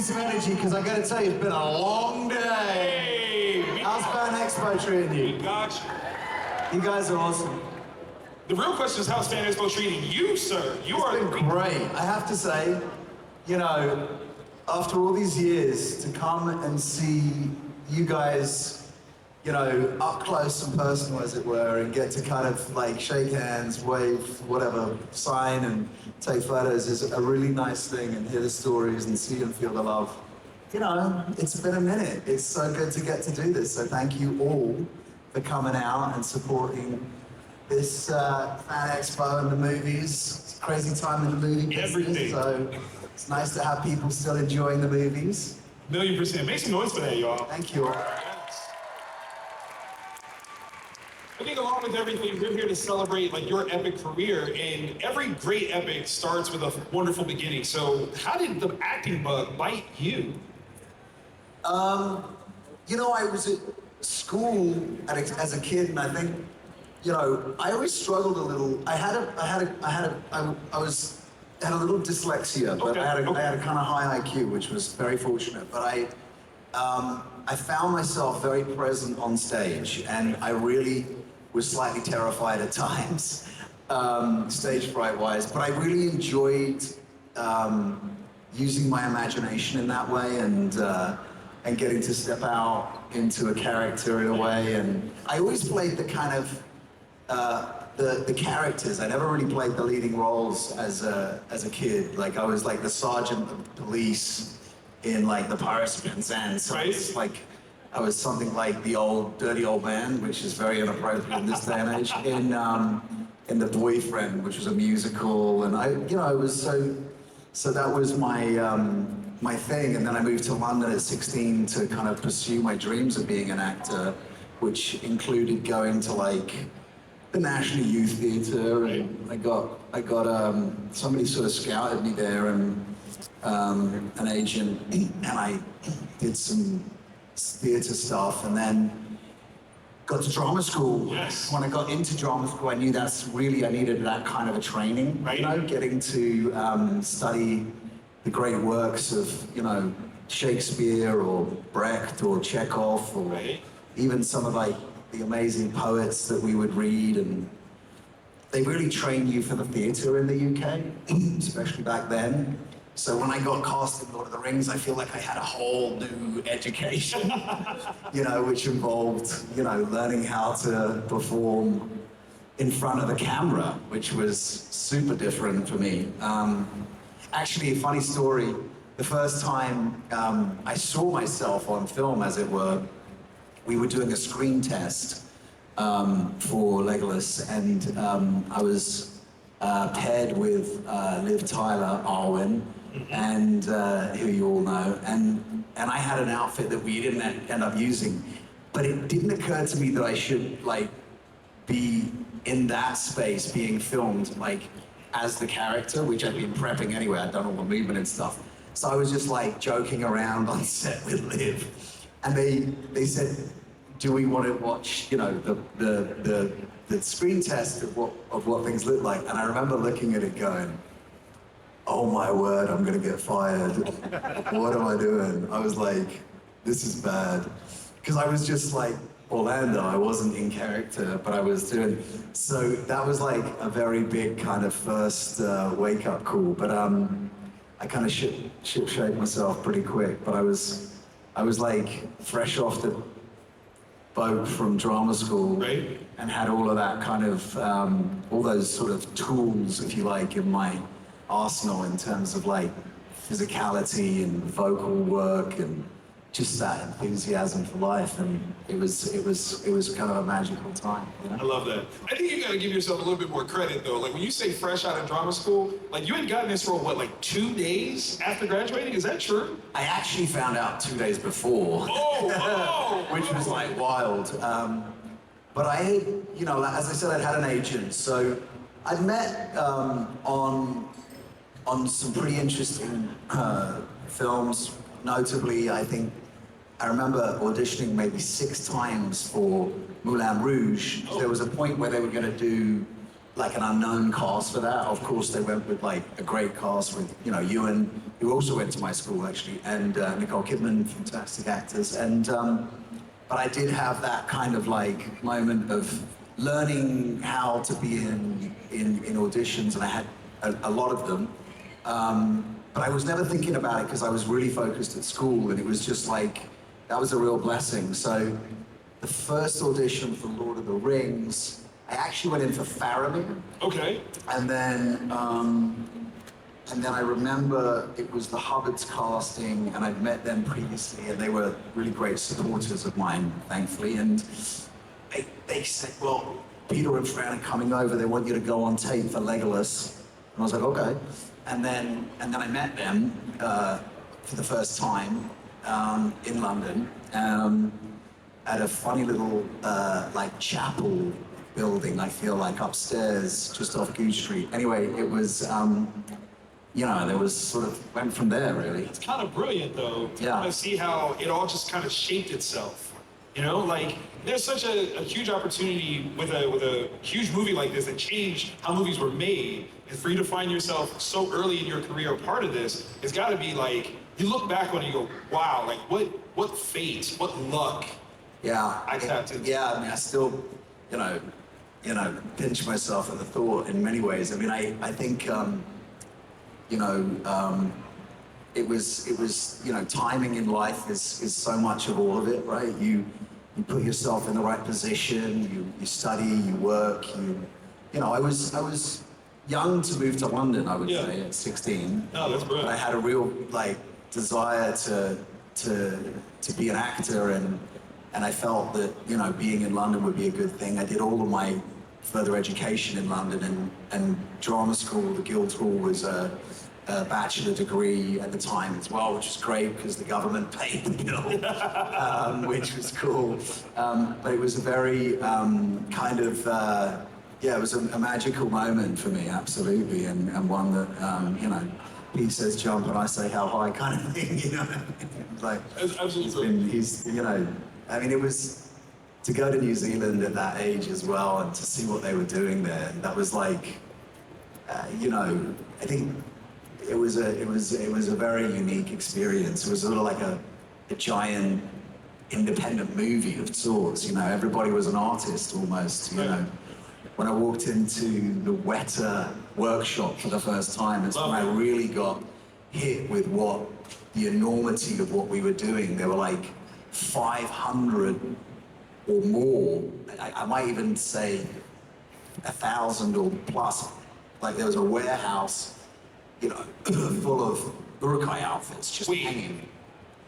some energy because I got to tell you, it's been a long day. Hey, how's Fan Expo treating you? We got you. You guys are awesome. The real question is, how's Fan Expo treating you, sir? It's been great. I have to say, you know, after all these years, to come and see you guys, you know, up close and personal, as it were, and get to kind of like shake hands, wave, whatever, sign and take photos is a really nice thing, and hear the stories and see and feel the love. You know, it's been a minute. It's so good to get to do this. So thank you all for coming out and supporting this Fan Expo and the movies. It's a crazy time in the movie business. Everything. So it's nice to have people still enjoying the movies. 1,000,000%. Make some noise for that, y'all. Thank you all. I think along with everything, we're here to celebrate like your epic career, and every great epic starts with a wonderful beginning. So how did the acting bug bite you? You know, I was at school as a kid, and I think, you know, I always struggled a little. I had a little dyslexia, but I had a kind of high IQ, which was very fortunate. But I found myself very present on stage, and I really was slightly terrified at times, stage fright-wise. But I really enjoyed using my imagination in that way, and getting to step out into a character in a way. And I always played the kind of the characters. I never really played the leading roles as a kid. Like I was like the sergeant of police in like the Pirates of Penzance. So right. it's like I was something like the old dirty old man, which is very inappropriate in this day and age. In The Boyfriend, which was a musical, and I was so that was my thing. And then I moved to London at 16 to kind of pursue my dreams of being an actor, which included going to like the National Youth Theatre, and I got somebody sort of scouted me there, and an agent, and I did some theatre stuff, and then got to drama school. Yes. When I got into drama school, I knew I needed that kind of a training, right. You know, getting to study the great works of, you know, Shakespeare or Brecht or Chekhov, or even some of like the amazing poets that we would read, and they really train you for the theatre in the UK, especially back then. So when I got cast in Lord of the Rings, I feel like I had a whole new education, you know, which involved, you know, learning how to perform in front of the camera, which was super different for me. Actually, a funny story, the first time I saw myself on film, as it were, we were doing a screen test for Legolas, and I was paired with Liv Tyler, Arwen, and who you all know, and I had an outfit that we didn't end up using, but it didn't occur to me that I should like be in that space being filmed like as the character, which I'd been prepping anyway. I'd done all the movement and stuff, so I was just like joking around on set with Liv, and they said, do we want to watch, you know, the screen test of what things look like? And I remember looking at it going, oh my word, I'm gonna get fired. What am I doing? I was like, this is bad. Because I was just like Orlando, I wasn't in character, but I was doing, so that was like a very big kind of first wake up call. But I kind of ship shaped myself pretty quick, but I was like fresh off the boat from drama school, right. And had all of that kind of, all those sort of tools, if you like, in my arsenal in terms of like physicality and vocal work and just that enthusiasm for life, and it was kind of a magical time. You know? I love that. I think you gotta give yourself a little bit more credit though. Like when you say fresh out of drama school, like you had gotten this role, what, like 2 days after graduating? Is that true? I actually found out 2 days before. Which was like wild. But I had, you know, as I said, I'd had an agent, so I'd met on some pretty interesting films. Notably, I remember auditioning maybe 6 times for Moulin Rouge. There was a point where they were going to do like an unknown cast for that. Of course, they went with like a great cast with, you know, Ewan, who also went to my school actually, and Nicole Kidman, fantastic actors. And but I did have that kind of like moment of learning how to be in auditions, and I had a lot of them. But I was never thinking about it because I was really focused at school, and it was just like, that was a real blessing. So the first audition for Lord of the Rings, I actually went in for Faramir. Okay. And then I remember it was the Hubbards casting, and I'd met them previously, and they were really great supporters of mine, thankfully. And they said, well, Peter and Fran are coming over, they want you to go on tape for Legolas. And I was like, okay. And then I met them for the first time in London at a funny little like chapel building, I feel like, upstairs, just off Goose Street. Anyway, it was, you know, there was sort of, went from there, really. It's kind of brilliant, though, to Yeah. kind of see how it all just kind of shaped itself. You know, like, there's such a huge opportunity with a huge movie like this that changed how movies were made. And for you to find yourself so early in your career a part of this, it's got to be like, you look back on it and you go, wow, like, what fate, what luck. Yeah. I tapped into. Yeah, I mean, I still, you know, pinch myself at the thought in many ways. I mean, I think, you know, it was, you know, timing in life is so much of all of it, right? You put yourself in the right position, you study, you work, you know, I was young to move to London, I would say, at 16. No, that's brilliant. But I had a real, like, desire to be an actor, and I felt that, you know, being in London would be a good thing. I did all of my further education in London, and drama school, the Guildhall, was a bachelor degree at the time as well, which was great because the government paid the bill, which was cool. But it was a very kind of, yeah, it was a magical moment for me, absolutely, and one that, you know, he says jump and I say how high kind of thing, you know. It's like, Absolutely. he's, you know, I mean, it was, to go to New Zealand at that age as well and to see what they were doing there, that was like, you know, I think it was a very unique experience. It was sort of like a giant independent movie of sorts, you know. Everybody was an artist almost, you know. When I walked into the Weta workshop for the first time, it's when I really got hit with what the enormity of what we were doing. There were like 500 or more, I might even say 1,000 or plus. Like, there was a warehouse, you know, full of Urukai outfits just hanging.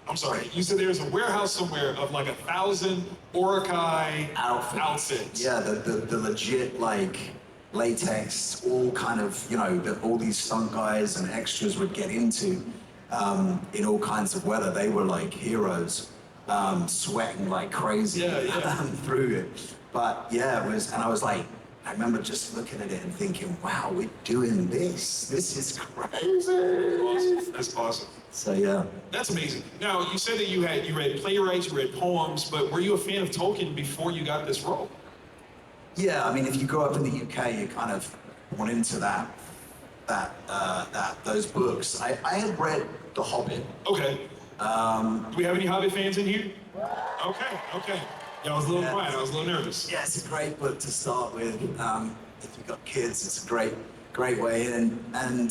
I'm sorry, you said there's a warehouse somewhere of like 1,000 Urukai outfits. Yeah, the legit, like, latex, all kind of, you know, that all these stunt guys and extras would get into in all kinds of weather. They were like heroes, sweating like crazy through it. But yeah, it was, and I was like, I remember just looking at it and thinking, wow, we're doing this. This is crazy. Awesome. That's awesome. So yeah. That's amazing. Now, you said that you read playwrights, you read poems, but were you a fan of Tolkien before you got this role? Yeah, I mean, if you grow up in the UK, you kind of went into those books. I had read The Hobbit. Okay. Do we have any Hobbit fans in here? Okay. Yeah, I was a little quiet. I was a little nervous. Yeah, it's a great book to start with. If you've got kids, it's a great way in. And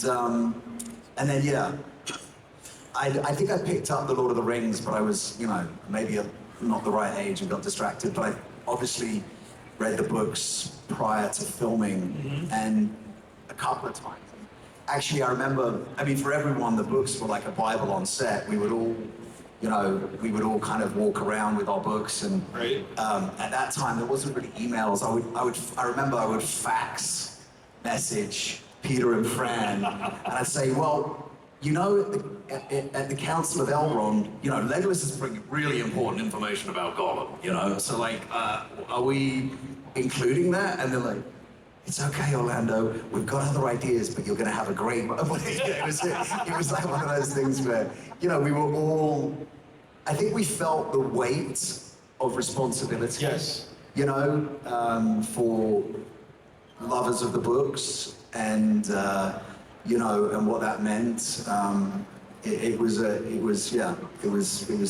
then yeah, I think I picked up The Lord of the Rings, but I was, you know, maybe not the right age and got distracted. But I obviously read the books prior to filming, and a couple of times. Actually, I remember, I mean, for everyone, the books were like a Bible on set. We would all, you know, kind of walk around with our books, and at that time there wasn't really emails. I remember I would fax message Peter and Fran, and I'd say, well, you know, at the Council of Elrond, you know, Legolas is bringing really important information about Gollum, you know, so like, are we including that? And they're like, it's okay, Orlando, we've got other ideas, but you're going to have a great one. It was like one of those things where, you know, we were all, I think we felt the weight of responsibility. Yes. You know, for lovers of the books and you know, and what that meant. It was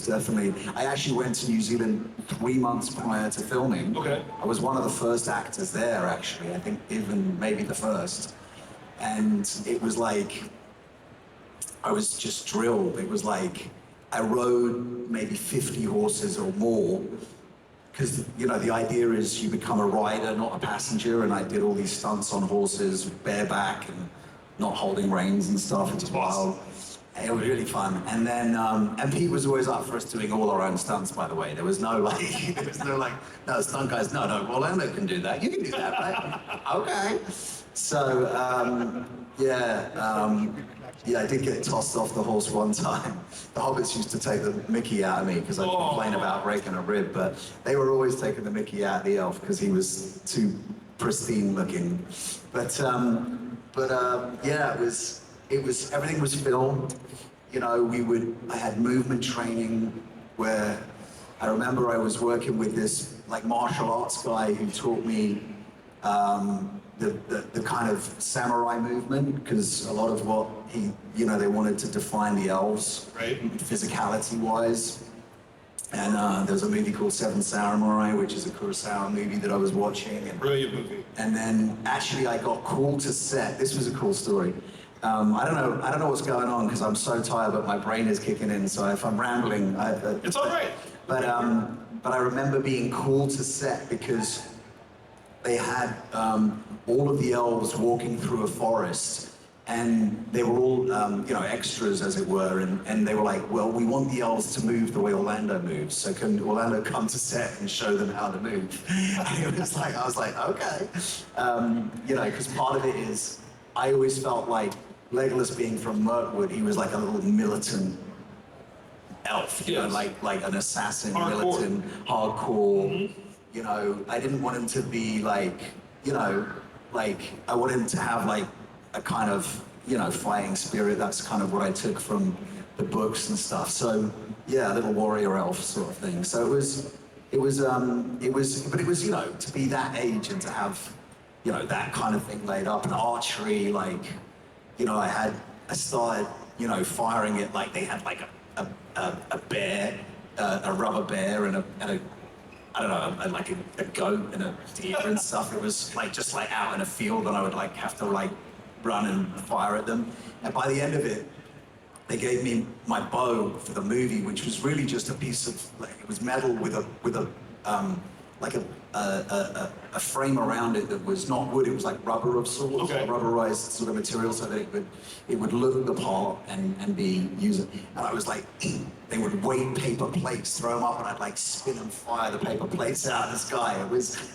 definitely. I actually went to New Zealand 3 months prior to filming. Okay. I was one of the first actors there, actually. I think even maybe the first. And it was like, I was just drilled. It was like, I rode maybe 50 horses or more. Because, you know, the idea is you become a rider, not a passenger. And I did all these stunts on horses, bareback and not holding reins and stuff. It was wild. It was really fun. And then, and Pete was always up for us doing all our own stunts, by the way. There was no like, no, stunt guys, no, Orlando can do that. You can do that, right? Okay. So, yeah, I did get tossed off the horse one time. The hobbits used to take the mickey out of me because I complained about breaking a rib, but they were always taking the mickey out of the elf because he was too pristine looking. But yeah, it was everything was filmed. You know, I had movement training where I remember I was working with this like martial arts guy who taught me the kind of samurai movement, because a lot of what you know, they wanted to define the elves, right, physicality wise. And there's a movie called Seven Samurai, which is a Kurosawa movie that I was watching. And, brilliant movie. And then actually I got called to set. This was a cool story. I don't know what's going on because I'm so tired, but my brain is kicking in. So if I'm rambling, it's all right. But I remember being called to set because they had all of the elves walking through a forest, and they were all you know, extras as it were, and they were like, well, we want the elves to move the way Orlando moves, so can Orlando come to set and show them how to move? And it was like, I was like, okay, you know, because part of it is, I always felt like Legolas being from Mirkwood, he was like a little militant elf, you know, like an assassin, militant, hardcore. Mm-hmm. You know, I didn't want him to be like, you know, like I wanted him to have like a kind of, you know, fighting spirit. That's kind of what I took from the books and stuff. So yeah, a little warrior elf sort of thing. So it was, you know, to be that age and to have, you know, that kind of thing laid up, and archery, like, you know, I started, you know, firing it like they had like a bear, a rubber bear and a I don't know, like a goat and a deer and stuff. It was like just like out in a field, and I would like have to like run and fire at them. And by the end of it, they gave me my bow for the movie, which was really just a piece of like, it was metal with a like a frame around it that was not wood. It was like rubber of sorts, rubberized sort of material, so that it would look the part and be usable. And I was like, they would weight paper plates, throw them up, and I'd like spin and fire the paper plates out of the sky.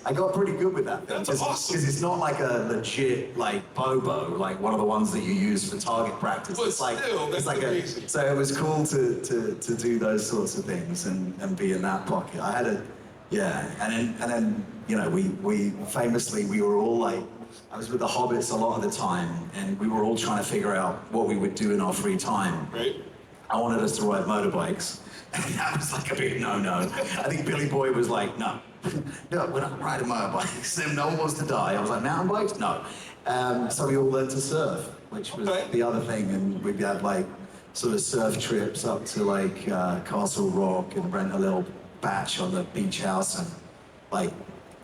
I got pretty good with that thing. That's awesome. Because it's not like a legit like bow, like one of the ones that you use for target practice. But it's like, still, that's like amazing. so it was cool to do those sorts of things and be in that pocket. I had and then you know, we famously, we were all like, I was with the hobbits a lot of the time, and we were all trying to figure out what we would do in our free time. Right. I wanted us to ride motorbikes, and that was like a big no-no. I think Billy Boy was like, no, we're not riding motorbikes. No one wants to die. I was like, mountain bikes? No. So we all learned to surf, which was the other thing, and we'd have like sort of surf trips up to like Castle Rock and rent a little batch on the beach house, and like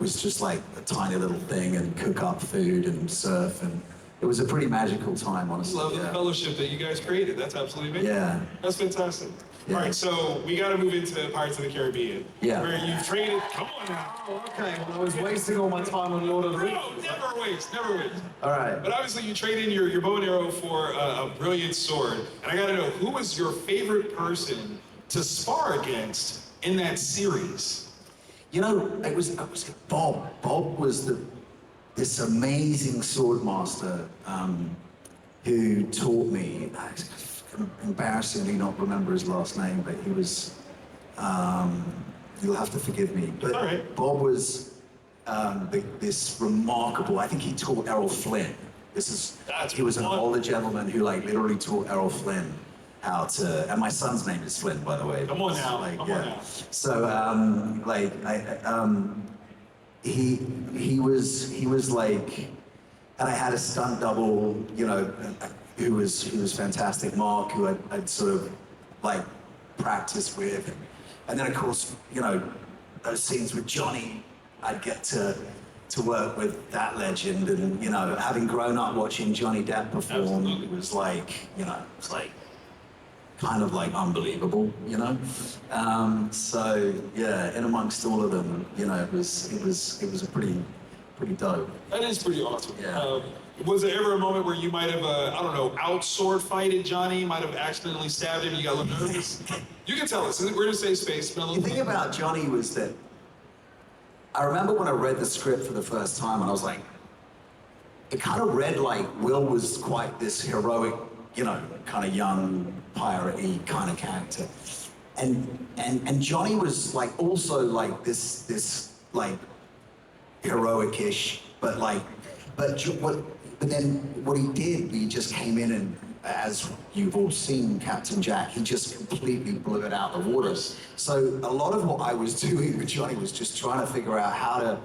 was just like a tiny little thing, and cook up food and surf, and it was a pretty magical time, honestly. Love the fellowship that you guys created. That's absolutely amazing. Yeah. That's fantastic. Yeah. All right, so we got to move into Pirates of the Caribbean. Yeah. Where you've traded. Come on now. Oh, okay. Well, I was wasting all my time on Lord of the Rings. No, never waste, never waste. All right. But obviously, you trade in your bow and arrow for a brilliant sword. And I got to know, who was your favorite person to spar against in that series? You know, it was Bob. Bob was this amazing sword master who taught me. I can embarrassingly not remember his last name, but he was. You'll have to forgive me. But all right. Bob was this remarkable. I think he taught Errol Flynn. He was an older gentleman who like literally taught Errol Flynn how to, and my son's name is Flynn, by the way. Come on now, like, come on now. So, he was like, and I had a stunt double, you know, who was fantastic, Mark, who I'd sort of like practiced with, and then of course, you know, those scenes with Johnny, I'd get to work with that legend, and you know, having grown up watching Johnny Depp perform, it was like, you know, it was like kind of like unbelievable, you know. So yeah, in amongst all of them, you know, it was a pretty dope. That is pretty awesome. Yeah. Was there ever a moment where you might have, I don't know, out-sword fighted Johnny, might have accidentally stabbed him, you got a little nervous? You can tell us, we're in a safe space. The thing about Johnny was that I remember when I read the script for the first time, and I was like, it kind of read like Will was quite this heroic, you know, kind of young pirate-y kind of character, and Johnny was like also like this like heroic-ish, but then what he did, he just came in and, as you've all seen Captain Jack, he just completely blew it out of the water. So a lot of what I was doing with Johnny was just trying to figure out how to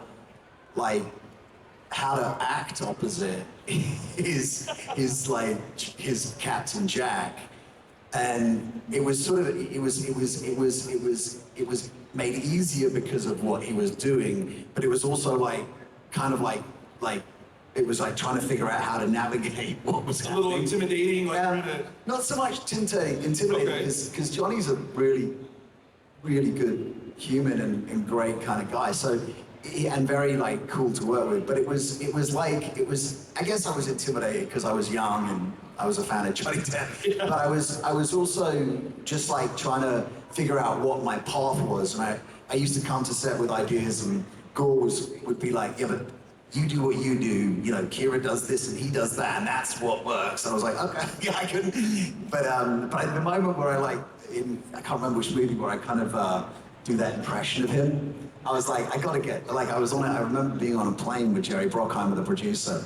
act opposite his Captain Jack. And it was sort of, it was made easier because of what he was doing, but it was also like, kind of like, it was like trying to figure out how to navigate what was happening. A little intimidating, like trying to... Not so much intimidating, because Johnny's a really, really good human and great kind of guy. So, and very like cool to work with. But I guess I was intimidated because I was young and I was a fan of Johnny Depp. Yeah. But I was also just like trying to figure out what my path was. And I used to come to set with ideas, and Gore would be like, yeah, but you do what you do, you know, Kira does this and he does that, and that's what works. And I was like, okay, yeah, I can. But at the moment where I can't remember which movie, where I kind of do that impression of him, I was like, I remember being on a plane with Jerry Bruckheimer, the producer,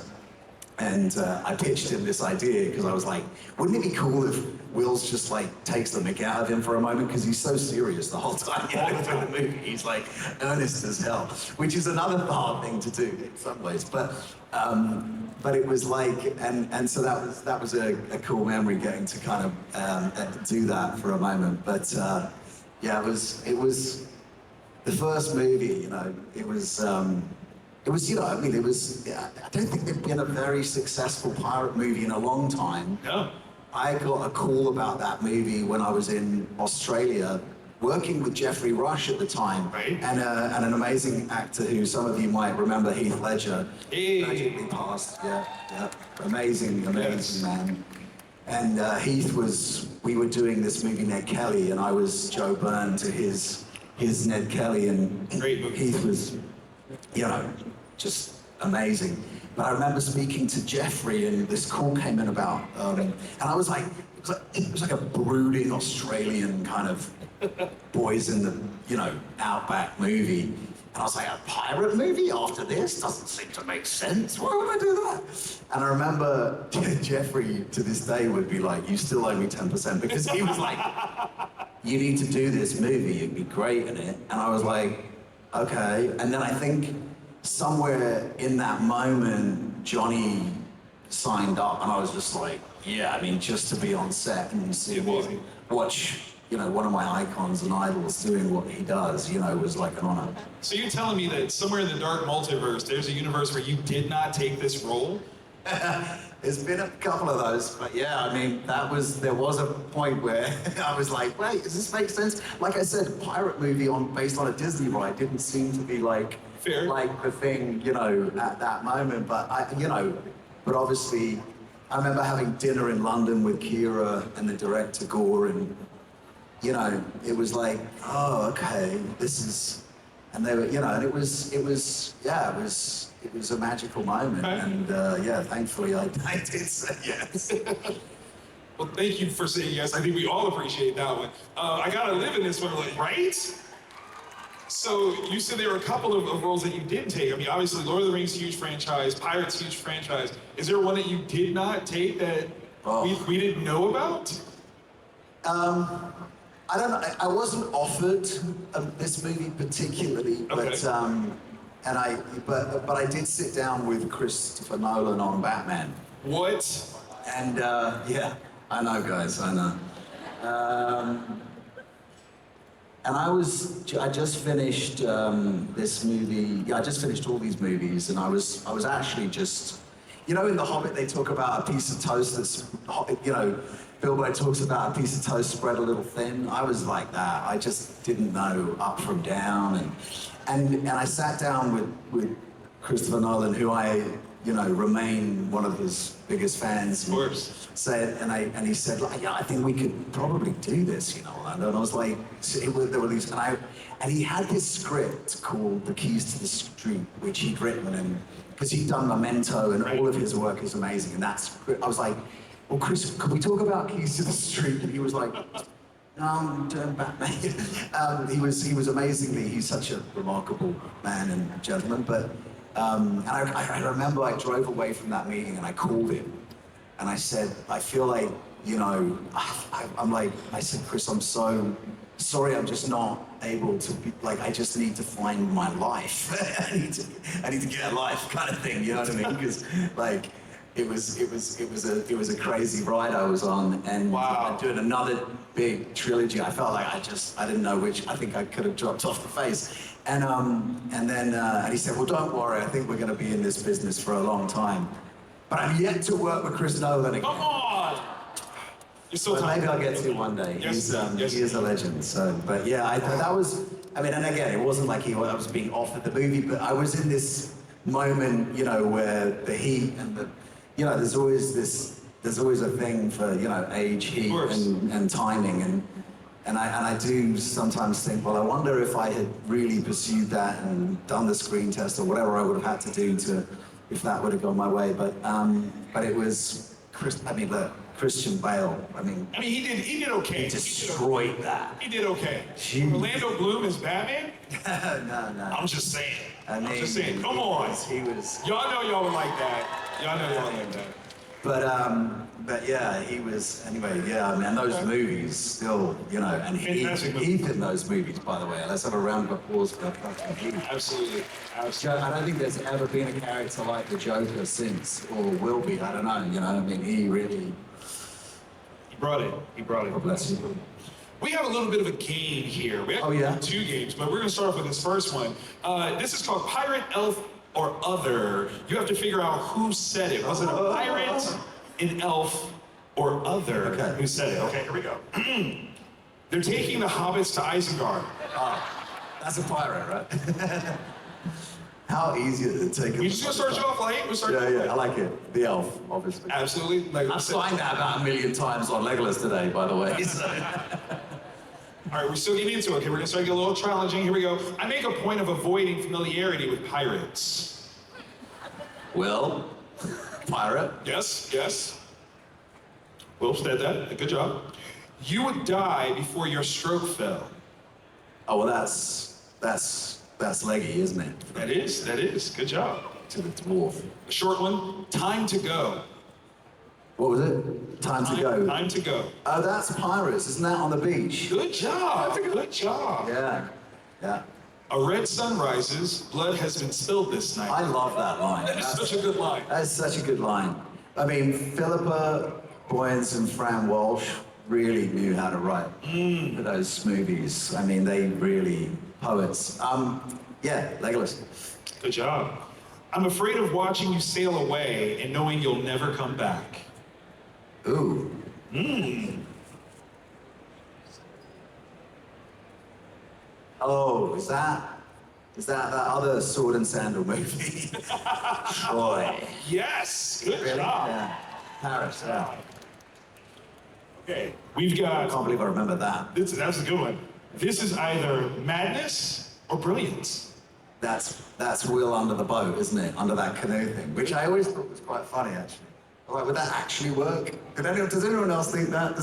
and I pitched him this idea because I was like, wouldn't it be cool if Will's just like takes the mick out of him for a moment, because he's so serious the whole time. You know, through the movie, he's like earnest as hell, which is another hard thing to do in some ways. But it was like, and so that was a cool memory, getting to kind of do that for a moment. But yeah, it was the first movie. You know, it was, you know, I mean, I don't think there'd been a very successful pirate movie in a long time. No. I got a call about that movie when I was in Australia, working with Jeffrey Rush at the time, right. and an amazing actor who some of you might remember, Heath Ledger, tragically passed. Yeah, amazing Yes. man. And we were doing this movie, Ned Kelly, and I was Joe Byrne to his Ned Kelly, and Great movie. Heath was, you know, just amazing. But I remember speaking to Jeffrey, and this call came in about, and I was like, it was like a brooding Australian kind of boys in the, you know, outback movie. And I was like, a pirate movie after this? Doesn't seem to make sense. Why would I do that? And I remember Jeffrey to this day would be like, you still owe me 10%, because he was like, you need to do this movie, you'd be great in it. And I was like, okay. And then I think somewhere in that moment, Johnny signed up, and I was just like, yeah, I mean, just to be on set and see watch, you know, one of my icons and idols doing what he does, you know, was like an honor. So you're telling me that somewhere in the dark multiverse, there's a universe where you did not take this role? There's been a couple of those, but yeah, I mean, there was a point where I was like, wait, does this make sense? Like I said, a pirate movie based on a Disney ride didn't seem to be like, fair, like the thing, you know, at that moment. But but obviously, I remember having dinner in London with Kira and the director Gore, and you know, it was like, oh, okay, this is, and they were, you know, and it was a magical moment, and yeah, thankfully I did say yes. Well, thank you for saying yes. I think we all appreciate that one. I gotta live in this one, like, right? So you said there were a couple of roles that you didn't take. I mean, obviously, Lord of the Rings, huge franchise, Pirates, huge franchise. Is there one that you did not take that we didn't know about? I don't know. I wasn't offered this movie particularly, but but I did sit down with Christopher Nolan on Batman. What? And yeah, I know, guys, I know. And I just finished this movie. Yeah, I just finished all these movies, and I was actually just, you know, in The Hobbit they talk about a piece of toast that's, you know, Bilbo talks about a piece of toast spread a little thin. I was like that. I just didn't know up from down, and I sat down with Christopher Nolan, who I, you know, remain one of his biggest fans. Of course. And he said, like, yeah, I think we could probably do this, you know. And I was like, there were these, and he had this script called The Keys to the Street, which he'd written, and because he'd done Memento, and all of his work is amazing. And that's, I was like, well, Chris, could we talk about Keys to the Street? And he was like, no, I'm doing Batman. He was amazingly, he's such a remarkable man and gentleman, but. And I remember I drove away from that meeting and I called him and I said, I feel like, you know, I said, Chris, I'm so sorry, I'm just not able to be, like, I just need to find my life. I need to get a life kind of thing, you know what I mean? Because, like, it was a crazy ride I was on, and wow. doing another big trilogy. I felt like I didn't know which. I think I could have dropped off the face. And then he said, well, don't worry. I think we're going to be in this business for a long time. But I'm yet to work with Chris Nolan again. Come on. You're so but maybe I'll get to one day. Yes, he is a legend. So, but yeah, I thought that was. I mean, and again, it wasn't like I was being offered the movie, but I was in this moment, you know, where the heat and the, you know, there's always a thing for, you know, age, heat, and timing, and I do sometimes think, well, I wonder if I had really pursued that and done the screen test or whatever I would have had to do if that would have gone my way. But it was Christian Bale. I mean, he did okay. He destroyed that. He did okay. Jeez. Orlando Bloom is Batman? No. I'm just saying. I'm just saying. Come on. He was. Y'all know y'all were like that. Y'all know y'all were like that. But yeah, he was, anyway, yeah, I mean, those movies still, you know, and Heath in those movies, by the way. Let's have a round of applause for Heath. Absolutely. I don't think there's ever been a character like the Joker since, or will be, I don't know, you know, I mean, he really... He brought it. God bless you. We have a little bit of a game here. We have two games, but we're going to start off with this first one. This is called Pirate, Elf, or Other. You have to figure out who said it. Was it a pirate, an elf, or other who said it? Okay, here we go. They're taking the hobbits to Isengard. That's a pirate, right? How easy is it to take? We're just gonna start you off light. Yeah, I like it. The elf, obviously. Absolutely. Like, I've signed that about 1 million times on Legolas today, by the way. All right, we're still getting into it. Okay, we're gonna start getting a little challenging. Here we go. I make a point of avoiding familiarity with pirates. Will, pirate. Yes. Will said that. Good job. You would die before your stroke fell. Oh, well, that's leggy, isn't it? That is. Good job. To the dwarf. A short one. Time to go. What was it? Time to go. Time to go. Oh, that's pirates. Isn't that on the beach? Good job. Good job. Yeah. A red sun rises. Blood has been spilled this night. I love that line. That is such a good line. That is such a good line. I mean, Philippa Boyens and Fran Walsh really knew how to write for those movies. I mean, they really poets. Yeah, Legolas. Good job. I'm afraid of watching you sail away and knowing you'll never come back. Ooh. Oh, is that other sword and sandal movie? Troy. Yes. Good Really? job. Yeah. Paris. Yeah. Okay. We've got. I can't believe I remember that. That's a good one. This is either madness or brilliance. That's Will under the boat, isn't it? Under that canoe thing, which I always thought was quite funny, actually. Like, would that actually work? Does anyone else think that?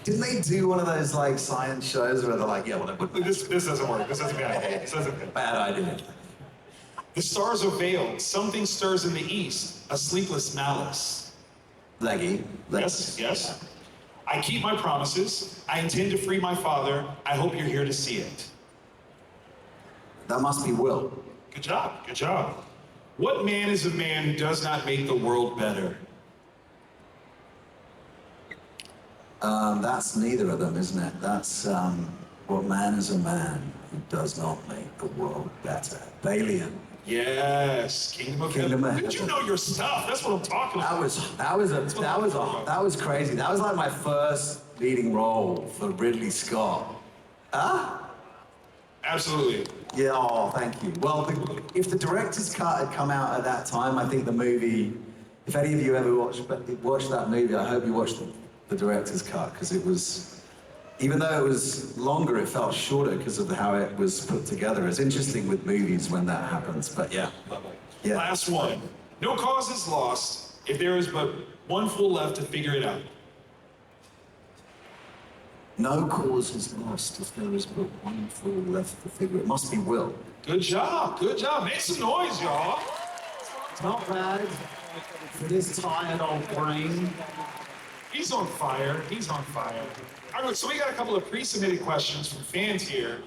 Didn't they do one of those like science shows where they're like, yeah, well, this doesn't work. This doesn't work. This doesn't work. Bad idea. The stars are veiled. Something stirs in the east. A sleepless malice. Leggy. Yes. I keep my promises. I intend to free my father. I hope you're here to see it. That must be Will. Good job, good job. What man is a man who does not make the world better? That's neither of them, isn't it? That's what man is a man who does not make the world better. Balian. Yes, Kingdom of Heaven. Did you know your stuff? That's what I'm talking about. That was crazy. That was like my first leading role for Ridley Scott. Huh? Absolutely. Yeah, oh, thank you. Well, if the director's cut had come out at that time, I think the movie, if any of you ever watched that movie, I hope you watched the director's cut, because it was, even though it was longer, it felt shorter because of how it was put together. It's interesting with movies when that happens, but yeah. Yeah. Last one. No cause is lost if there is but one fool left to figure it out. No cause is lost if there is but one fool left to figure it. Must be Will. Good job, good job. Make some noise, y'all. Not bad for this tired old brain. He's on fire, he's on fire. All right, so we got a couple of pre-submitted questions from fans here.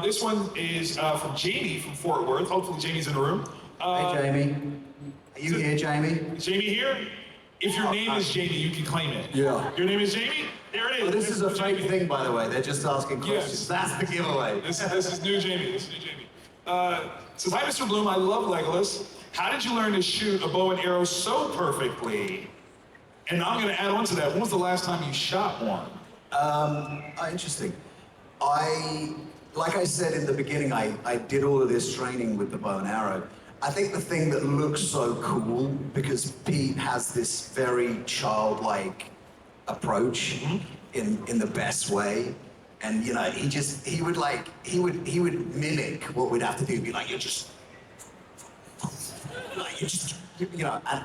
This one is from Jamie from Fort Worth. Hopefully Jamie's in the room. Hey, Jamie. Are you here, Jamie? Is Jamie here? If your name is Jamie, you can claim it. Yeah. Your name is Jamie? There it is. Well, this is a fake Jamie. thing, by the way. They're just asking questions. Yes. That's the giveaway. This is new Jamie. This is new Jamie. Says, hi, Mr. Bloom. I love Legolas. How did you learn to shoot a bow and arrow so perfectly? And I'm going to add on to that. When was the last time you shot one? Interesting. Like I said in the beginning, I did all of this training with the bow and arrow. I think the thing that looks so cool, because Pete has this very childlike approach in the best way. And you know, he would mimic what we'd have to do. He'd be like, you know, and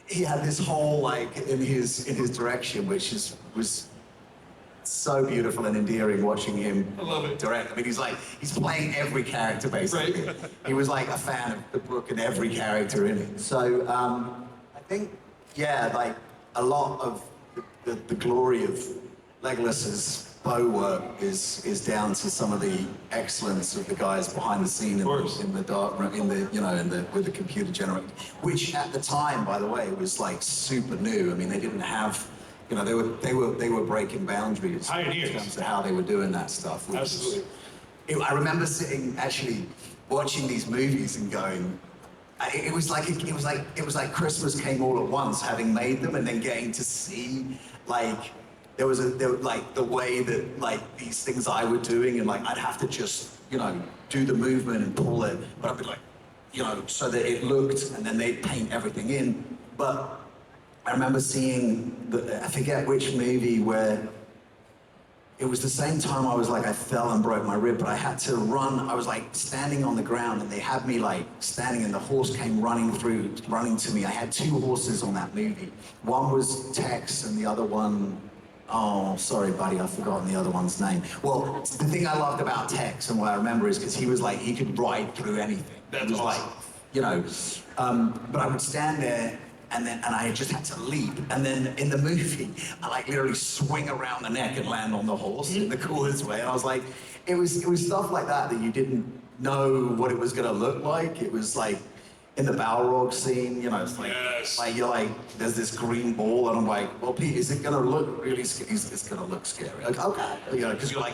he had this whole like in his direction, which was so beautiful and endearing watching him I love it. direct. I mean, he's playing every character basically. Right. He was like a fan of the book and every character in it. So I think, yeah, like a lot of the glory of Legolas's bow work is down to some of the excellence of the guys behind the scene in the dark room, with the computer generated, which at the time, by the way, was like super new. I mean, they didn't have. You know, they were breaking boundaries Pioneers. in terms of how they were doing that stuff. Absolutely. I remember sitting actually watching these movies and going, it was like Christmas came all at once, having made them and then getting to see like there was like the way that like these things I were doing, and like I'd have to just do the movement and pull it, but I'd be like so that it looked, and then they'd paint everything in, but. I remember seeing, I forget which movie, where it was the same time I was like, I fell and broke my rib, but I had to run. I was like standing on the ground and they had me like standing and the horse came running to me. I had two horses on that movie. One was Tex and the other one, oh, sorry, buddy, I've forgotten the other one's name. Well, the thing I loved about Tex and what I remember is because he was like, he could ride through anything. That's awesome. Like, but I would stand there and I just had to leap. And then in the movie, I like literally swing around the neck and land on the horse in the coolest way. And I was like, it was stuff like that you didn't know what it was gonna look like. It was like in the Balrog scene, it's like, like you're like, there's this green ball, and I'm like, well, Pete, is it gonna look really scary? It's gonna look scary. Like, okay, because you're like,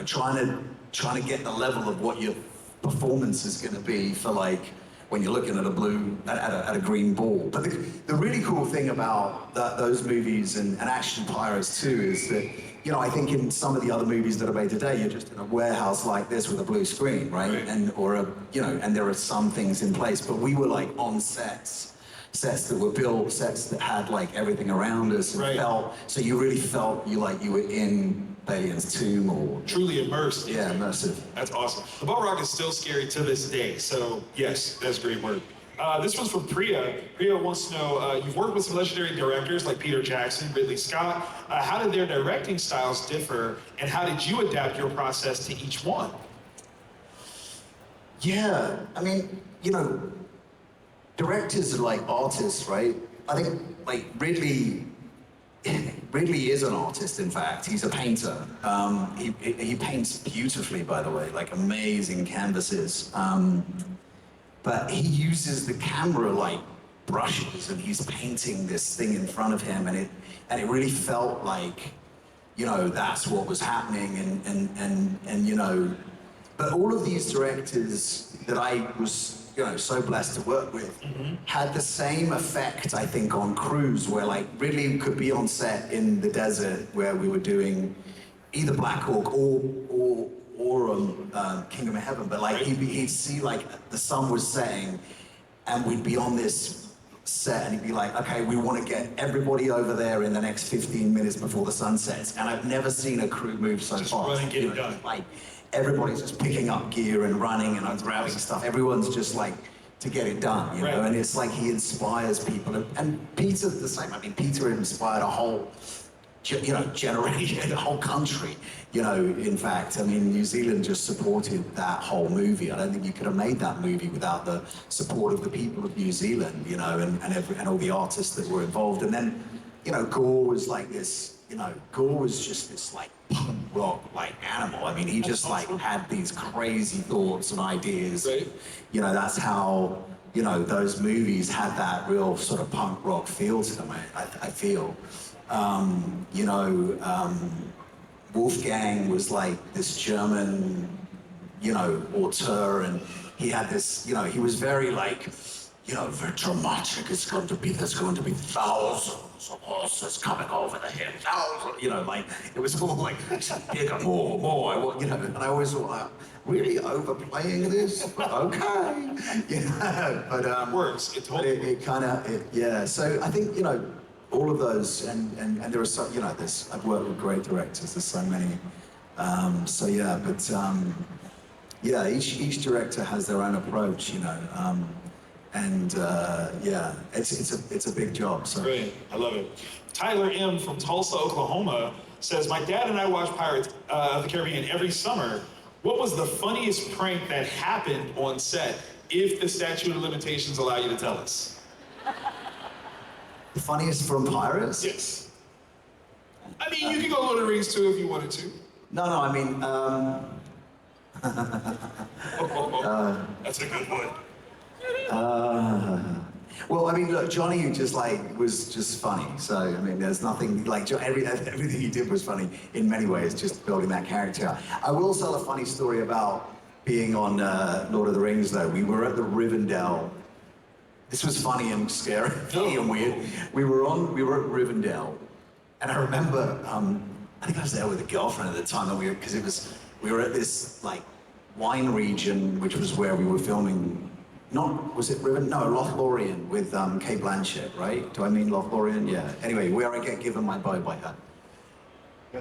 trying to get the level of what your performance is gonna be for like, when you're looking at a green ball. But the really cool thing about those movies and Action Pirates too is that, I think in some of the other movies that are made today, you're just in a warehouse like this with a blue screen, right? And there are some things in place, but we were like on sets that were built, sets that had like everything around us, and so you really felt you were in Balian's tomb or truly immersed. Yeah, immersive. That's awesome. The Balrog is still scary to this day. So yes, that's a great word. This one's from Priya. Priya wants to know, you've worked with some legendary directors like Peter Jackson, Ridley Scott. How did their directing styles differ, and how did you adapt your process to each one? Yeah, I mean, directors are like artists, right? I think like Ridley is an artist, in fact. He's a painter. He paints beautifully, by the way, like amazing canvases. but he uses the camera like brushes, and he's painting this thing in front of him, and it really felt like, you know, that's what was happening, and you know, but all of these directors that I was, you know, so blessed to work with had the same effect, I think, on crews, where like really could be on set in the desert where we were doing either Black Hawk or Kingdom of Heaven, but like he'd see like the sun was setting, and we'd be on this set, and he'd be like, okay, we want to get everybody over there in the next 15 minutes before the sun sets. And I've never seen a crew move so Just fast. run and get it done. Like everybody's just picking up gear and running, and I'm grabbing stuff. Everyone's just like to get it done, you know. And it's like he inspires people, and Peter's the same. I mean, Peter inspired a whole, you know, generation, a whole country. You know, in fact, I mean, New Zealand just supported that whole movie. I don't think you could have made that movie without the support of the people of New Zealand, you know, and all the artists that were involved. And then, you know, Gore was like this, you know, Gore was just this like punk rock like animal. I mean, he just like had these crazy thoughts and ideas. You know, that's how, you know, those movies had that real sort of punk rock feel to them, I feel. You know, Wolfgang was like this German, you know, auteur, and he had this, you know, he was very like, you know, very dramatic. There's going to be thousands of horses coming over the hill, thousands, you know, like, it was all like, bigger, more, you know, and I always thought, like, really overplaying this? Okay, you know, but works. It kind of, yeah. So I think, you know, all of those, and there are so, you know, I've worked with great directors. There's so many. So yeah, but yeah, each director has their own approach, you know, and yeah, it's a big job. So. Great, I love it. Tyler M. from Tulsa, Oklahoma says, my dad and I watch Pirates of the Caribbean every summer. What was the funniest prank that happened on set, if the statute of limitations allow you to tell us? The funniest from Pirates? Yes. I mean, you can go Lord of the Rings too if you wanted to. No, I mean, that's a good one. well, I mean, look, Johnny just like was just funny. So I mean, there's nothing like everything he did was funny in many ways, just building that character. I will tell a funny story about being on Lord of the Rings, though. We were at the Rivendell. This was funny and scary and weird. We were at Rivendell, and I remember, I think I was there with a girlfriend at the time, and we were at this like wine region, which was where we were filming. Was it Rivendell? No, Lothlorien with Kate Blanchett, right? Do I mean Lothlorien? Yeah. Anyway, where I get given my bow by her.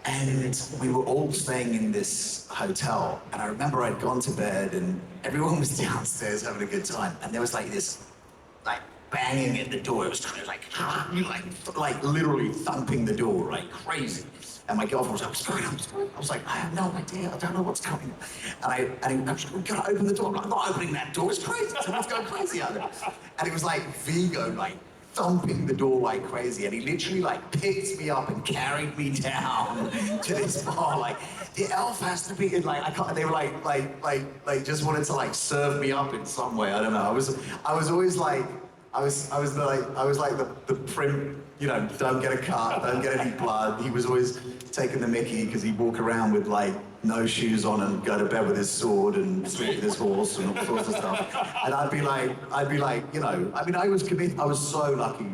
And we were all staying in this hotel, and I remember I'd gone to bed, and everyone was downstairs having a good time, and there was like this like banging at the door. It was kind of like literally thumping the door like crazy. And my girlfriend was like, what's going on? I was like, I have no idea. I don't know what's coming. And I was like, we gotta open the door. I'm like, I'm not opening that door. It's crazy. Someone's going crazy out there. And it was like Vigo like thumping the door like crazy. And he literally like picked me up and carried me down to this bar. Like, the elf has to be in, like, I can't, they were like just wanted to like serve me up in some way. I don't know. I was always like, I was like the prim, you know, don't get a cut, don't get any blood. He was always taking the mickey because he'd walk around with like no shoes on and go to bed with his sword and sleep with his horse and all sorts of stuff. And I'd be like, you know, I mean, I was so lucky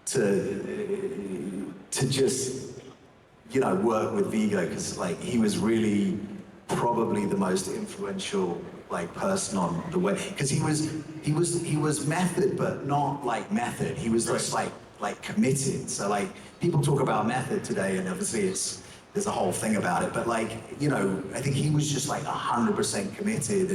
to just, you know, work with Vigo, because like he was really probably the most influential like person on the way, because he was method, but not like method. He was just like committed. So like people talk about method today, and obviously there's a whole thing about it, but like, you know, I think he was just like 100% committed,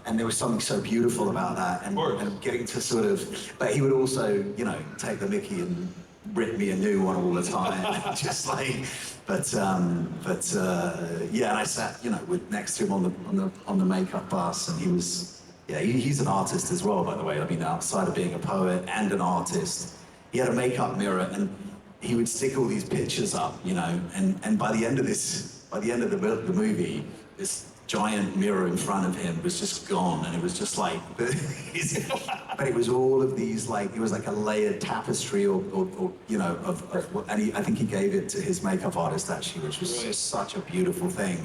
and there was something so beautiful about that, and getting to sort of, but he would also, you know, take the mickey and rip me a new one all the time. Just like, but yeah, and I sat, you know, next to him on the makeup bus, and he was, yeah, he's an artist as well, by the way. I mean, outside of being a poet and an artist, he had a makeup mirror, and he would stick all these pictures up, you know, and by the end of the movie, this giant mirror in front of him was just gone, and it was just like, but it was all of these, like, it was like a layered tapestry or you know, and I think he gave it to his makeup artist actually, which was just such a beautiful thing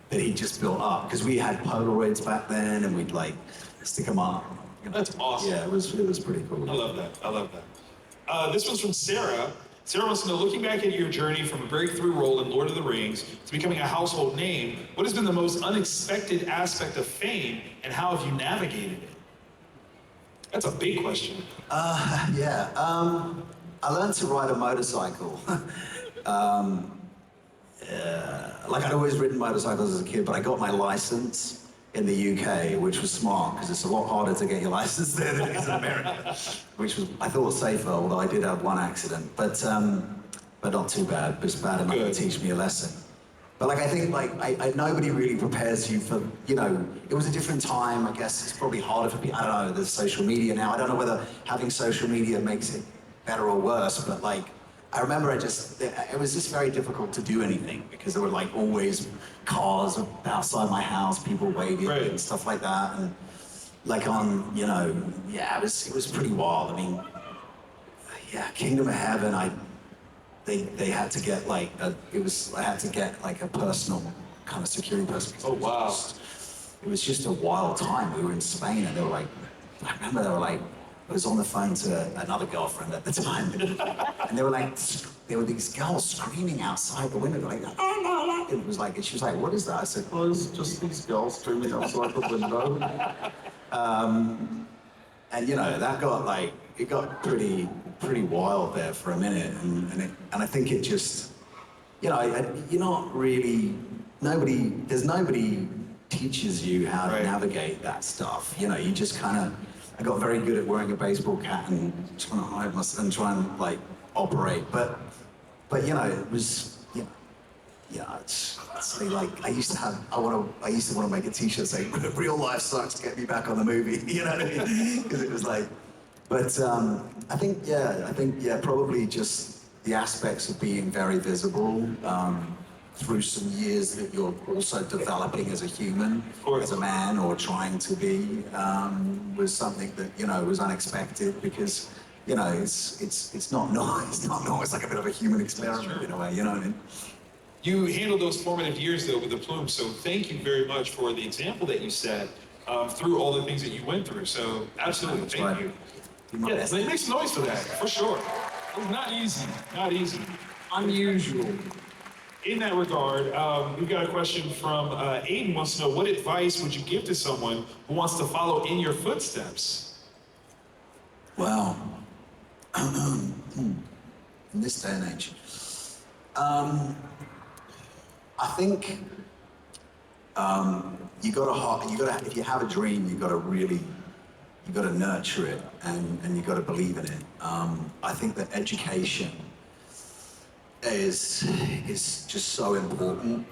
that he just built up, because we had Polaroids back then, and we'd like stick them up. You know. That's awesome. Yeah, it was pretty cool. I love that. I love that. This one's from Sarah. Sarah wants to know, looking back at your journey from a breakthrough role in Lord of the Rings to becoming a household name, what has been the most unexpected aspect of fame, and how have you navigated it? That's a big question. Yeah. I learned to ride a motorcycle. Like, I'd always ridden motorcycles as a kid, but I got my license in the UK, which was smart, because it's a lot harder to get your license there than it is in America, which was, I thought, safer, although I did have one accident, but not too bad, just bad enough to teach me a lesson. But like, I think like, nobody really prepares you for, you know, it was a different time. I guess it's probably harder for people. I don't know, there's social media now. I don't know whether having social media makes it better or worse, but like, I remember it was just very difficult to do anything, because there were like always cars outside my house, people waiting and stuff like that. And like on, you know, yeah, it was pretty wild. I mean, yeah, Kingdom of Heaven, they had to get like I had to get like a personal kind of security person. Oh wow. It was just a wild time. We were in Spain, and they were like, I remember they were like, I was on the phone to another girlfriend at the time, and they were these girls screaming outside the window, like, oh no, no. It was like, and she was like, what is that? I said, oh, it's just these girls screaming outside the window. And you know, that got like, it got pretty wild there for a minute, and I think it just, you know, you're not really, nobody teaches you how to navigate that stuff. You know, you just kind of, I got very good at wearing a baseball cap and trying to hide myself and try and like operate, but you know, it was, you know, yeah, it's like I used to want to make a T-shirt saying "Real life sucks, get me back on the movie," you know what I mean? Because it was like, but I think probably just the aspects of being very visible. Through some years that you're also developing as a human, as a man, or trying to be, was something that, you know, was unexpected, because, you know, it's not nice. It's not nice. It's like a bit of a human experiment in a way, you know what I mean? You handled those formative years though with the plume, so thank you very much for the example that you set through all the things that you went through. So absolutely, thank you. Yeah, make some noise for that, for sure. It was not easy, unusual. In that regard, we've got a question from Aiden wants to know, what advice would you give to someone who wants to follow in your footsteps? Wow. In this day and age. I think if you have a dream, you gotta nurture it, and you gotta believe in it. I think that education is just so important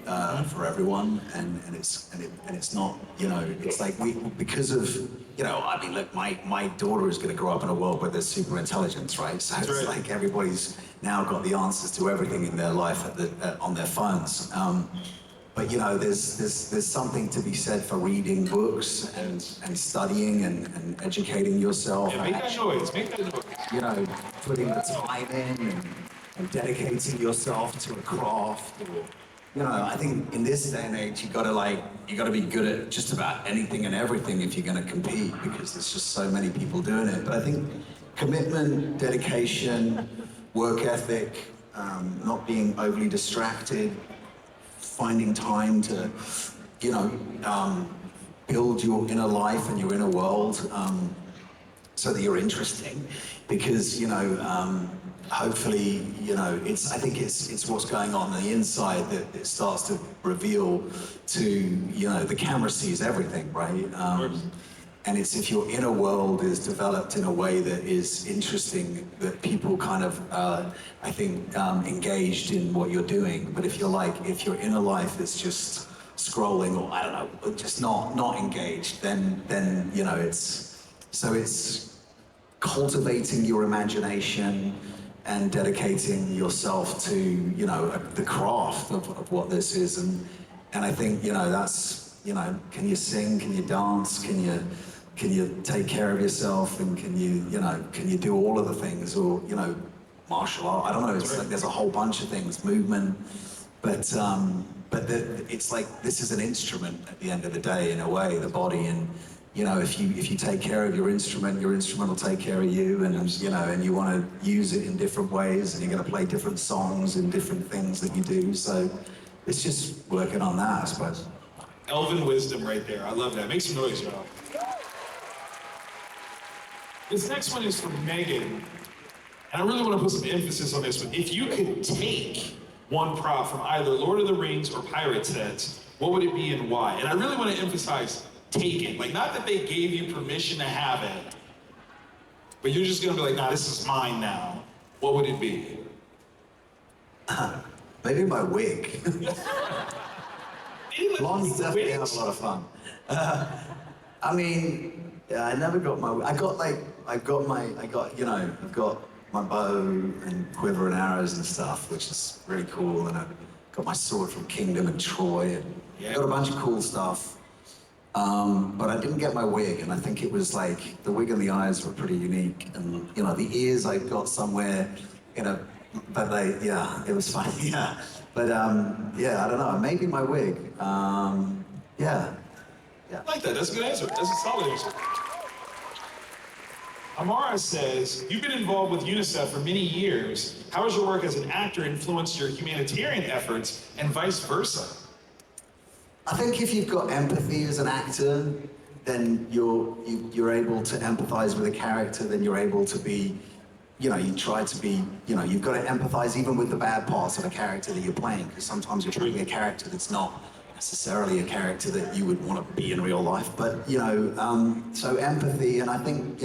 for everyone, and it's not, you know, it's like because of, you know, I mean, look, my daughter is going to grow up in a world where there's super intelligence, right? So it's like everybody's now got the answers to everything in their life on their phones. But you know, there's something to be said for reading books and studying and educating yourself. Yeah, make that noise. You know, putting the time in and dedicating yourself to a craft, or, you know, I think in this day and age, you gotta be good at just about anything and everything if you're gonna compete, because there's just so many people doing it. But I think commitment, dedication, work ethic, not being overly distracted, finding time to, you know, build your inner life and your inner world, so that you're interesting, because, you know, hopefully, you know, I think it's what's going on the inside that it starts to reveal to, you know, the camera sees everything, right? And it's if your inner world is developed in a way that is interesting, that people kind of, I think, engaged in what you're doing. But if your inner life is just scrolling, or I don't know, just not engaged, then you know, it's cultivating your imagination and dedicating yourself to, you know, the craft of what this is, And I think, that's, can you sing, can you dance, can you take care of yourself, and can you do all of the things, or, martial art, I don't know, it's like there's a whole bunch of things, movement, but it's like, this is an instrument at the end of the day, in a way, the body, and, if you take care of your instrument will take care of you, and, and you want to use it in different ways, and you're going to play different songs and different things that you do, so it's just working on that, I suppose. Elven wisdom right there. I love that. Make some noise, y'all. This next one is from Megan, and I really want to put some emphasis on this one. If you could take one prop from either Lord of the Rings or Pirate sets, what would it be and why? And I really want to emphasize take it. Like, not that they gave you permission to have it, but you're just going to be like, nah, this is mine now. What would it be? Maybe my wig. Blondes definitely have a lot of fun. I mean, yeah, I never got my. I've got my bow and quiver and arrows and stuff, which is really cool. And I've got my sword from Kingdom and Troy, and got a bunch of cool stuff. But I didn't get my wig, and I think it was like the wig and the eyes were pretty unique, and the ears I got somewhere, but it was fun, yeah. But I don't know, maybe my wig, yeah. I like that, that's a good answer, that's a solid answer. Amara says, you've been involved with UNICEF for many years. How has your work as an actor influenced your humanitarian efforts and vice versa? I think if you've got empathy as an actor, then you're able to empathize with a character, then you're able to be, you try to be, you've got to empathize even with the bad parts of a character that you're playing, because sometimes you're playing a character that's not necessarily a character that you would want to be in real life, but, so empathy, and I think,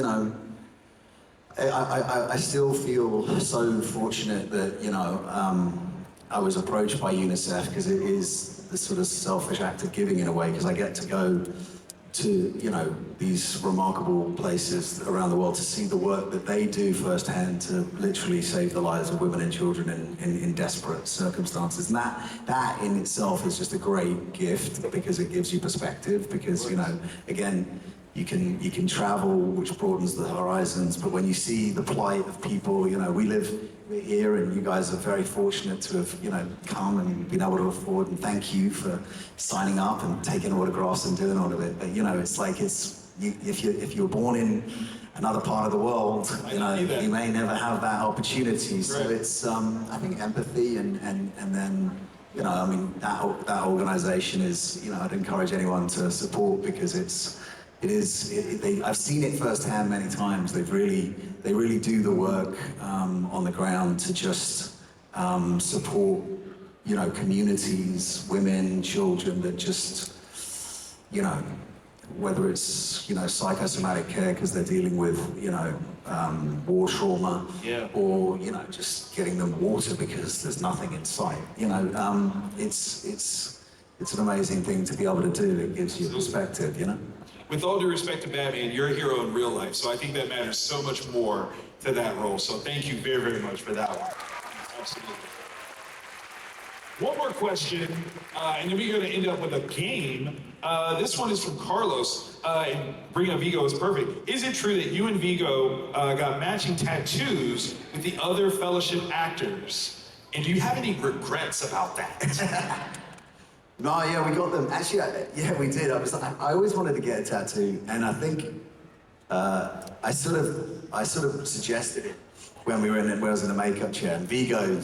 I still feel so fortunate that, I was approached by UNICEF, because it is the sort of selfish act of giving in a way, because I get to go to, these remarkable places around the world to see the work that they do firsthand to literally save the lives of women and children in desperate circumstances. And that in itself is just a great gift, because it gives you perspective, because, again, you can travel, which broadens the horizons, but when you see the plight of people, we're here, and you guys are very fortunate to have, come and been able to afford, and thank you for signing up and taking autographs and doing all of it. But it's like if you're born in another part of the world, you may never have that opportunity. So it's I think empathy, and then that organization is I'd encourage anyone to support, because I've seen it firsthand many times. They really do the work on the ground to just support, communities, women, children that just, whether it's, psychosomatic care because they're dealing with, war trauma, or, just getting them water because there's nothing in sight. It's an amazing thing to be able to do. It gives you perspective, With all due respect to Batman, you're a hero in real life, so I think that matters so much more to that role. So thank you very, very much for that one. Absolutely. One more question, and then we're going to end up with a game. This one is from Carlos, and bringing up Vigo is perfect. Is it true that you and Vigo got matching tattoos with the other Fellowship actors? And do you have any regrets about that? No, yeah, we got them. Actually, yeah, we did. I always wanted to get a tattoo, and I think I sort of suggested it when I was in the makeup chair, and Vigo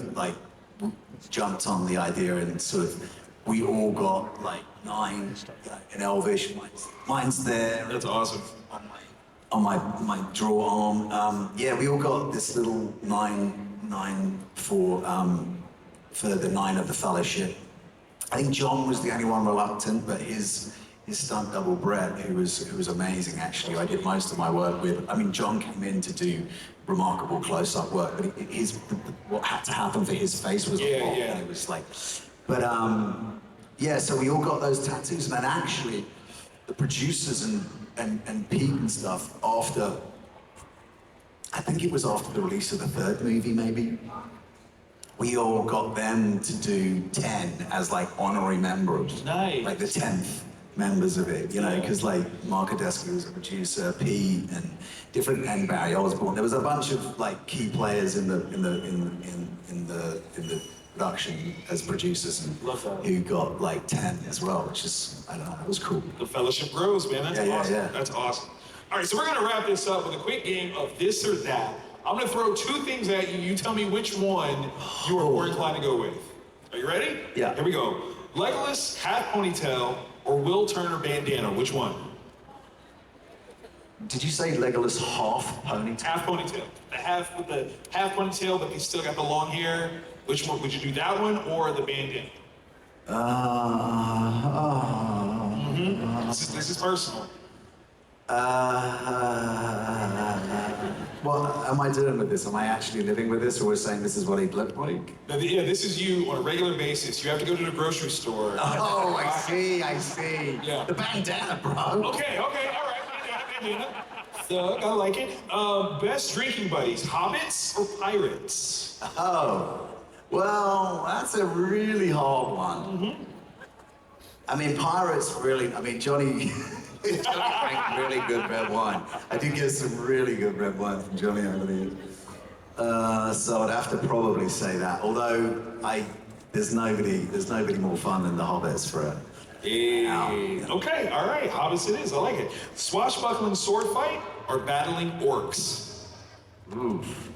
jumped on the idea, and sort of we all got 9 in Elvish. Mine's there. That's awesome. On my draw arm. Yeah, we all got this little 9 for the 9 of the Fellowship. I think John was the only one reluctant, but his stunt double Brett, who was amazing actually. I did most of my work with. I mean, John came in to do remarkable close-up work, but what had to happen for his face was a lot. And it was so we all got those tattoos, and then actually the producers and Pete and stuff I think it was after the release of the 3rd movie maybe. we all got them to do 10 as like honorary members. Nice. Like the 10th members of it, you know, because like Mark Odeski was a producer, Pete, and Barry Osborne. There was a bunch of like key players in the production as producers and Love that. who got like 10 as well, which is, I don't know, it was cool. The fellowship grows, man. That's awesome. Yeah. That's awesome. All right, so we're gonna wrap this up with a quick game of this or that. I'm gonna throw two things at you. You tell me which one you are more inclined to go with. Are you ready? Yeah. Here we go. Legolas, half ponytail, or Will Turner bandana? Which one? Did you say Legolas half ponytail? Half ponytail. The half with the half ponytail, but they still got the long hair. Which one? Would you do that one or the bandana? This is personal. What am I doing with this? Am I actually living with this, or we're saying this is what he'd look like? Now, yeah, this is you on a regular basis. You have to go to the grocery store. Oh, I see. Yeah. The bandana, bro. Okay, all right. Bandana. Thug, I like it. Best drinking buddies, hobbits or pirates? Oh, well, that's a really hard one. I mean, pirates really, Johnny drank really good red wine. I did get some really good red wine from Johnny over the years. So I'd have to probably say that. Although there's nobody more fun than the hobbits for it. Yeah. Okay, all right. Hobbits it is. I like it. Swashbuckling sword fight or battling orcs? Oof.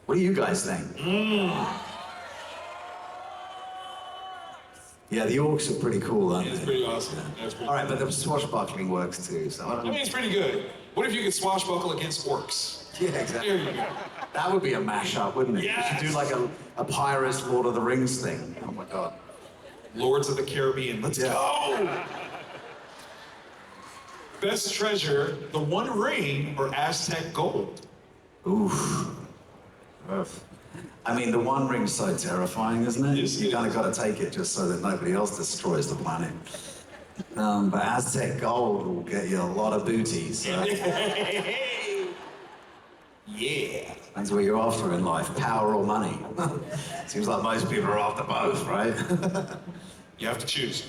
What do you guys think? Yeah, the orcs are pretty cool, aren't Yeah, it's they? pretty awesome. That's pretty All right, but the swashbuckling works too, so I I don't mean, know. it's pretty good. What if you could swashbuckle against orcs? Yeah, exactly. There you go. That would be a mashup, wouldn't it? Yes. You should do like a Pirates Lord of the Rings thing. Oh my god. Lords of the Caribbean. Let's Yeah. go! Best treasure, the One Ring or Aztec gold? Oof. Oof. I mean, the One Ring's so terrifying, isn't it? Yes, You it kind of is. got to take it just so that nobody else destroys the planet. But Aztec gold will get you a lot of booty, so Yeah. depends what you're after in life, power or money. Seems like most people are after both, right? You have to choose.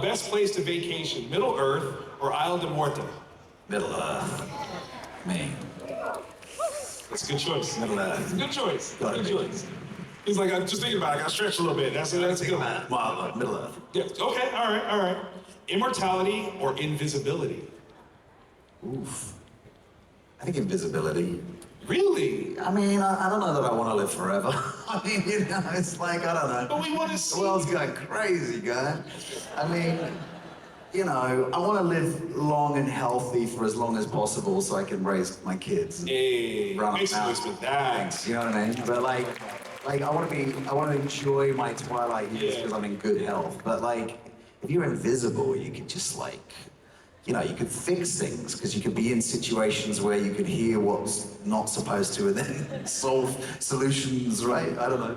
Best place to vacation, Middle Earth or Isle de Muerto? Middle Earth. Me. That's a good choice. Middle It's a Earth. good choice. Gotta Good be. choice. He's like, I'm just thinking about it. I got stretched a little bit. That's a good one. Well, Middle Earth. Yeah. Okay. All right. Immortality or invisibility? Oof. I think invisibility. Really? I mean, I don't know that I want to live forever. I mean, it's like, I don't know. But we want to The see. world's going crazy, guy. I mean, I want to live long and healthy for as long as possible so I can raise my kids. And Hey, run makes out. sense with that. You know what I mean? But like I want to enjoy my twilight years Yeah. because I'm in good health. But like, if you're invisible, you could just you could fix things because you could be in situations where you could hear what's not supposed to and then solve solutions, right? I don't know.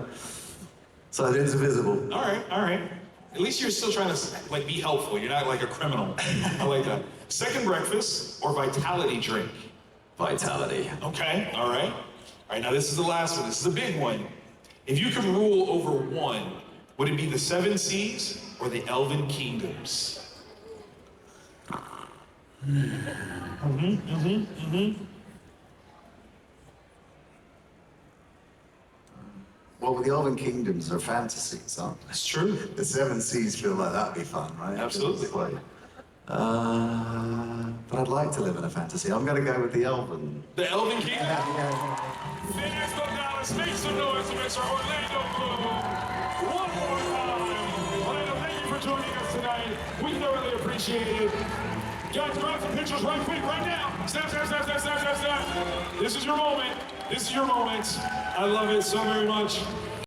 So it's invisible. All right. At least you're still trying to like be helpful. You're not like a criminal. I like that. Second breakfast or vitality drink? Vitality. Okay. All right. Now this is the last one. This is a big one. If you could rule over one, would it be the Seven Seas or the Elven Kingdoms? Well, the Elven Kingdoms are fantasies, aren't That's true. they? The Seven Seas feel like that'd be fun, right? Absolutely. But I'd like to live in a fantasy. I'm gonna go with the Elven. The Elven Kingdom. Fan Expo Dallas, make some noise to Mr. Orlando Bloom. One more time. Orlando, thank you for joining us tonight. We thoroughly appreciate it. Guys, grab some pictures right quick, right now. Snap. This is your moment. I love it so very much.